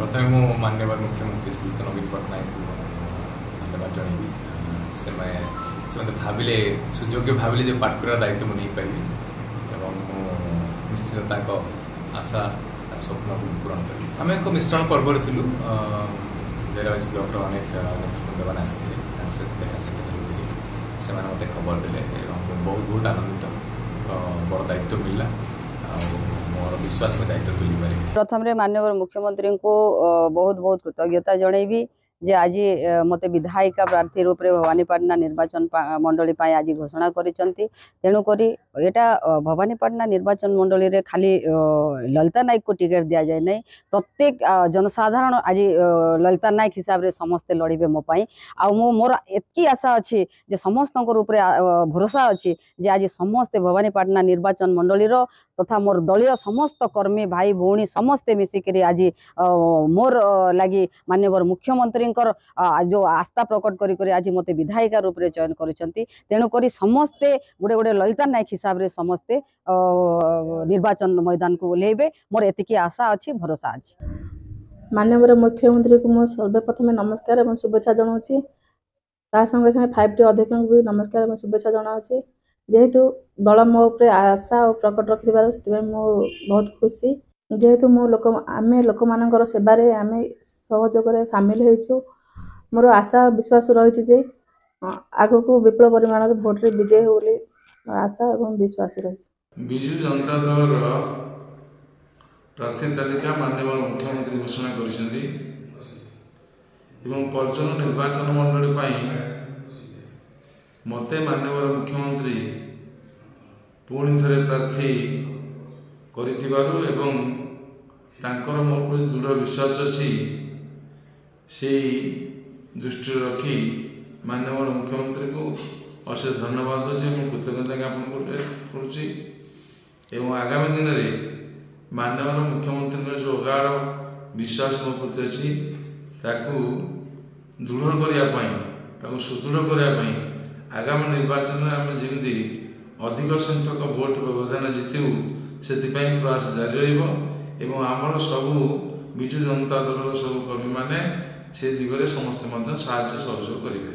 प्रथम मु माननीय मुख्यमंत्री श्रीयुत नवीन पट्टनायक धन्यवाद जनइबी से भाविले सुयोग्य भाविले जो पार्टी दायित्व मुझे पारि निश्चित आशा स्वप्न को पूरण करी आम एक मिश्रण पर्व थिलु बेराबाजी ब्लॉक अनेक नेतृत्व मैंने आसते देखा साक्षात होती से मत खबर देले बहुत बहुत आनंदित बड़ दायित्व मिलला मोर विश्वास में दायित्व तुली पारि। प्रथम रे माननीय मुख्यमंत्री को बहुत बहुत कृतज्ञता जनइबी जे आज मते विधायिका प्रार्थी रूप में भवानीपाटना निर्वाचन मंडली आज घोषणा करिसंती तेणु करी एटा भवानीपाटना निर्वाचन मंडली रे खाली ललिता नायक को टिकट दिया जाए नहीं प्रत्येक जनसाधारण आज ललिता नायक हिसाब रे समस्ते लड़िबे मो पाई आ मोर एतकी आशा अच्छी जे समस्त रूप भरोसा अच्छी जे आज समस्ते भवानीपाटना निर्वाचन मंडली रो तथा मोर दलीय समस्त कर्मी भाई भौणी समस्ते मिसिक आज मोर लगी माननीय मुख्यमंत्री जो आस्था प्रकट करी आज मते विधायिका रूप में चयन करिसंती तेणु करी समस्ते गोटे गोटे ललिता नायक हिसाब रे समस्ते निर्वाचन मैदान को ओल्हेबे मोर एतिकी आशा अच्छी भरोसा अच्छी। माननीय मुख्यमंत्री को मो सर्वप्रथम नमस्कार और शुभेच्छा जनाऊँगी संगे संगे 5T अध्यक्ष को भी नमस्कार और शुभेच्छा जनाऊँगी जेहेतु दल मो उपर आशा और प्रकट रखिबार मो बहुत खुशी जेहेतु मो लोक आमे लोक मानकर सेबारे आमे सहयोग सामिल होइछु मोर आशा विश्वास रही जे आगो को विपुल परिमाण भोट रे विजय हो बोली आशा और विश्वास रही। बिजु जनता दल प्रार्थी तालिका माननीय मुख्यमंत्री घोषणा करिसेंती एवं पर्यटन निर्वाचन मंडली मते माननीय मुख्यमंत्री पुणी थे प्रार्थी करिथिबारु एवं तांकर मो प्रति दृढ़ विश्वास अच्छी से दृष्टि रखी माननीय मुख्यमंत्री को अशेष धन्यवाद दूसरी कृतज्ञता ज्ञापन करुच्ची एवं आगामी दिन में माननीय मुख्यमंत्री जो अगाढ़ विश्वास मो प्रति अच्छी ताकू दृढ़ करने सुदृढ़ करने आगामी निर्वाचन में आम जमी अधिक संख्यक भोट व्यवधान जितु से प्रयास जारी रही आमर सबू विजु जनता दल सब कर्मी मैंने से दिगरे समस्त सहयोग करेंगे।